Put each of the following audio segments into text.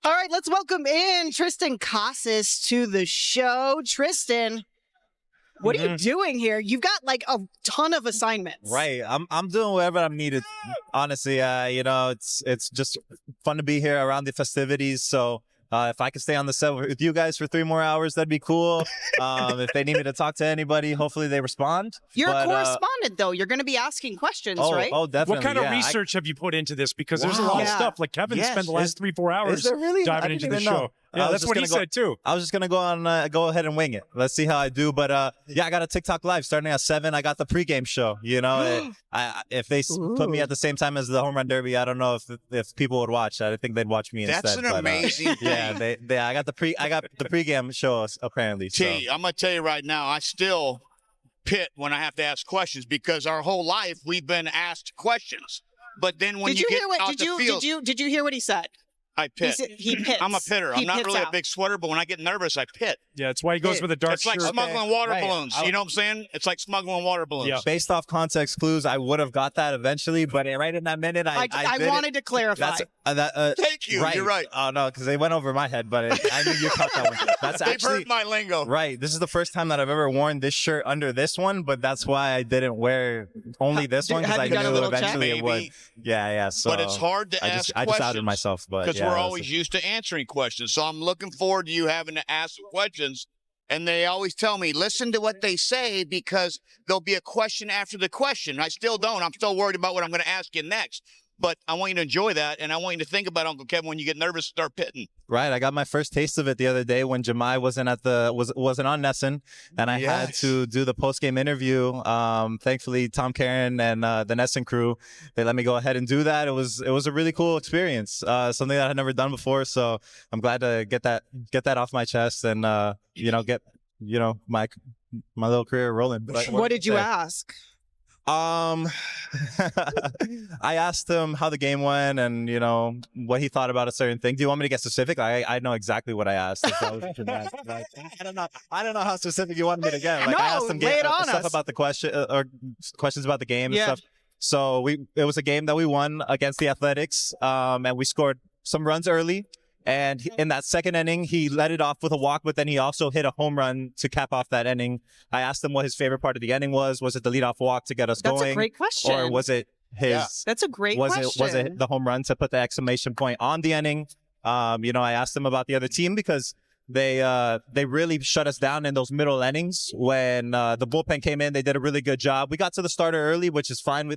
All right, let's welcome in Triston Casas to the show. Tristan, what are you doing here? You've got like a ton of assignments. Right. I'm doing whatever I'm needed. Honestly, it's just fun to be here around the festivities. So if I can stay on the set with you guys for 3 more hours, that'd be cool. If they need me to talk to anybody, hopefully they respond. You're a correspondent, though. You're going to be asking questions, right? Oh, definitely. What kind of research have you put into this? Because there's a lot of stuff. Like Kevin spent the last 3-4 hours diving into the show. Yeah, that's what he said too. I was just gonna go ahead and wing it. Let's see how I do. But yeah, I got a TikTok live starting at 7. I got the pregame show. You know, if they put me at the same time as the home run derby, I don't know if people would watch. I think they'd watch me instead. That's an amazing thing. Yeah, I got the pregame show apparently. T, I'm gonna tell you right now, I still pit when I have to ask questions because our whole life we've been asked questions. But then when you get out the field, did you hear what he said? I pit. He pits. I'm a pitter. I'm not really a big sweater, but when I get nervous, I pit. Yeah, that's why he goes with a dark shirt. It's like smuggling water balloons. You know what I'm saying? It's like smuggling water balloons. Yeah. Based off context clues, I would have got that eventually, but right in that minute, I wanted to clarify. Thank you. Right. You're right. Oh, no, because they went over my head, but I knew you caught that one. That's They've actually heard my lingo. Right. This is the first time that I've ever worn this shirt under this one, but that's why I didn't wear only this one because I knew eventually it would. Yeah. So, but it's hard to ask questions. I just outed myself, but because we're always used to answering questions. So I'm looking forward to you having to ask questions. And they always tell me, listen to what they say because there'll be a question after the question. I still don't. I'm still worried about what I'm going to ask you next. But I want you to enjoy that, and I want you to think about Uncle Kevin when you get nervous, start pitting. Right. I got my first taste of it the other day when Jemai wasn't on Nesson, and I had to do the post-game interview. Thankfully, Tom Karen and the Nesson crew, they let me go ahead and do that. It was a really cool experience, something that I had never done before. So I'm glad to get that off my chest and get my little career rolling. What did you ask? I asked him how the game went and, what he thought about a certain thing. Do you want me to get specific? I know exactly what I asked. I don't know how specific you want me to get. Like, I asked him stuff about the question or questions about the game and stuff. So it was a game that we won against the Athletics, and we scored some runs early. And in that second inning, he led it off with a walk, but then he also hit a home run to cap off that inning. I asked him what his favorite part of the inning was. Was it the leadoff walk to get us going? That's a great question. Or was it his? That's a great question. Was it the home run to put the exclamation point on the inning? I asked him about the other team because they really shut us down in those middle innings when the bullpen came in. They did a really good job. We got to the starter early, which is fine.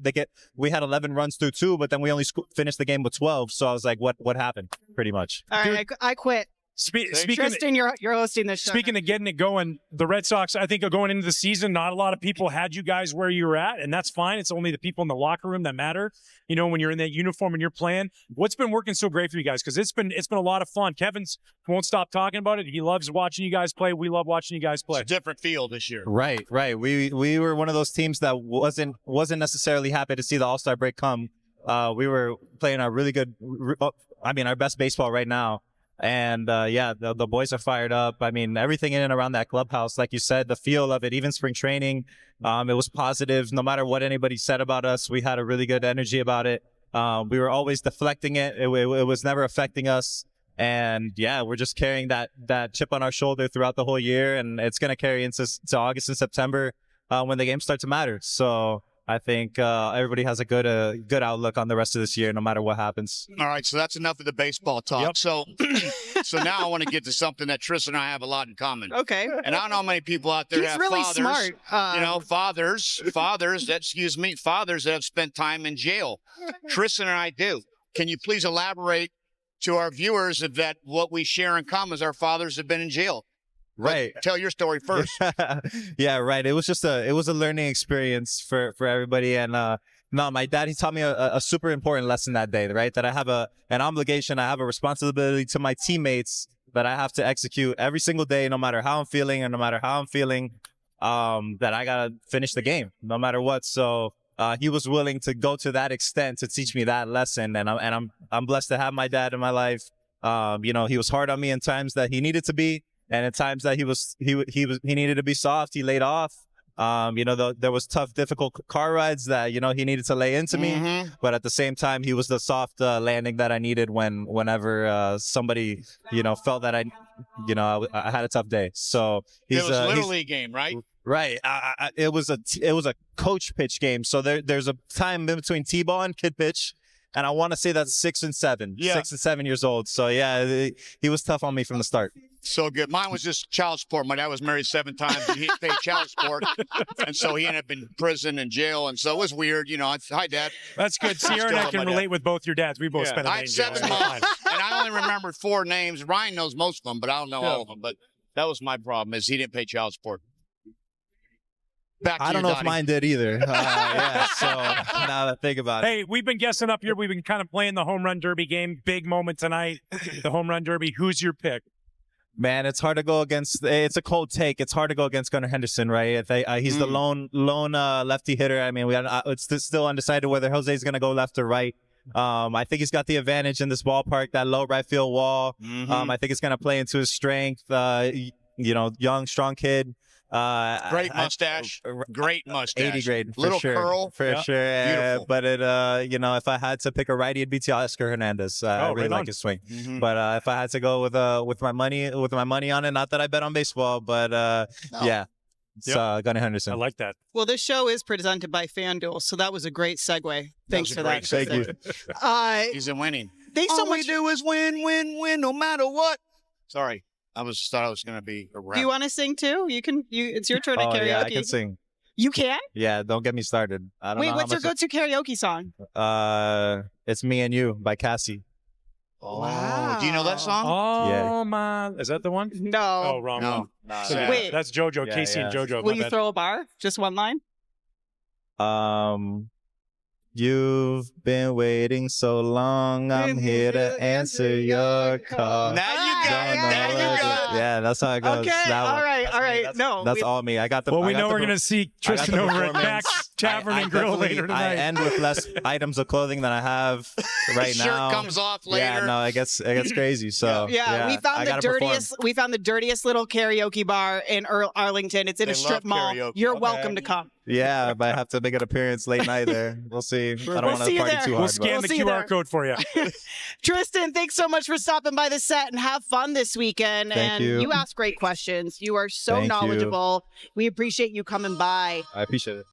We had 11 runs through 2, but then we only finished the game with 12. So I was like, what happened? Pretty much. All right, I quit. Tristan, you're hosting this show. Speaking of getting it going, the Red Sox, I think, are going into the season. Not a lot of people had you guys where you were at, and that's fine. It's only the people in the locker room that matter. When you're in that uniform and you're playing. What's been working so great for you guys? Because it's been a lot of fun. Kevin's won't stop talking about it. He loves watching you guys play. We love watching you guys play. It's a different field this year. Right. We were one of those teams that wasn't necessarily happy to see the All-Star break come. We were playing our our best baseball right now. And the boys are fired up. I mean, everything in and around that clubhouse, like you said, the feel of it, even spring training, it was positive. No matter what anybody said about us, we had a really good energy about it. We were always deflecting it. It was never affecting us. And we're just carrying that chip on our shoulder throughout the whole year, and it's going to carry into August and September when the games start to matter. So I think everybody has a good outlook on the rest of this year, no matter what happens. All right, so that's enough of the baseball talk. Yep. So now I want to get to something that Tristan and I have a lot in common. Okay. And I don't know how many people out there have really fathers. Smart. Fathers that have spent time in jail. Tristan and I do. Can you please elaborate to our viewers that what we share in common is our fathers have been in jail? Right. But tell your story first. Yeah, right. It was a learning experience for everybody. And my dad, he taught me a super important lesson that day, right? That I have an obligation, I have a responsibility to my teammates that I have to execute every single day, no matter how I'm feeling that I gotta finish the game, no matter what. So he was willing to go to that extent to teach me that lesson. And I'm blessed to have my dad in my life. He was hard on me in times that he needed to be. And at times that he needed to be soft, he laid off. There was tough, difficult car rides that, he needed to lay into me. But at the same time, he was the soft landing that I needed whenever somebody, felt that I had a tough day. So it was a Little League game, right? Right. It was a coach pitch game. So there's a time in between T-ball and kid pitch. And I want to say that's 6 and 7. Yeah. 6 and 7 years old. So, yeah, he was tough on me from the start. So good. Mine was just child support. My dad was married 7 times, and he paid child support. And so he ended up in prison and jail. And so it was weird. Hi, Dad. That's good. Sierra and I can relate with both your dads. We both spent a I day had in jail. 7 months, and I only remembered 4 names. Ryan knows most of them, but I don't know all of them. But that was my problem, is he didn't pay child support. I don't know if mine did either. So now that I think about it. Hey, we've been guessing up here. We've been kind of playing the home run derby game. Big moment tonight, the home run derby. Who's your pick? Man, it's hard to go against. It's a cold take. It's hard to go against Gunnar Henderson, right? He's the lone lefty hitter. I mean, it's still undecided whether Jose's going to go left or right. I think he's got the advantage in this ballpark, that low right field wall. I think it's going to play into his strength. Young, strong kid. Great mustache. Great mustache. 80 grade. Little sure, curl. For sure. Beautiful. But if I had to pick a righty, it'd be Oscar Hernandez. I really like his swing. But if I had to go with my money on it, not that I bet on baseball, but yeah. It's Gunnar Henderson. I like that. Well, this show is presented by FanDuel, so that was a great segue. Thanks for that. Thank you. He's in winning. Thanks so All much. we do is win, win, win, no matter what. Sorry. I thought I was going to be a rap. Do you want to sing too? It's your turn at karaoke. Yeah, I can sing. You can? Yeah, don't get me started. I don't Wait, know what's your go-to karaoke song? It's Me and You by Cassie. Oh, Wow. do you know that song? Oh, my. Is that the one? No. Oh, wrong one. No. Yeah, Wait. That's JoJo. Yeah, Casey and JoJo. Will my you bad. throw a bar? Just one line? You've been waiting so long. I'm here to answer your call. Now you got it. Now Now you got it. Yeah, that's how it goes. Okay, That one. all right. That's all me. I got the. Well, I we got know the we're going to see Tristan over at Max Tavern and Grill definitely- later tonight. I end with less items of clothing than I have right Shirt now. comes off later. Yeah, no, it gets crazy. So Yeah, we I found the gotta perform. dirtiest. We found the dirtiest little karaoke bar in Arlington. It's in They a strip love mall. karaoke. You're Okay. welcome to come. Yeah, but I have to make an appearance late night there. We'll see. I don't We'll want see to you party there. too We'll hard. scan We'll the see you there. QR code for you. Tristan, thanks so much for stopping by the set and have fun this weekend. Thank and you. ask great questions. You are so Thank you. knowledgeable. We appreciate you coming by. I appreciate it.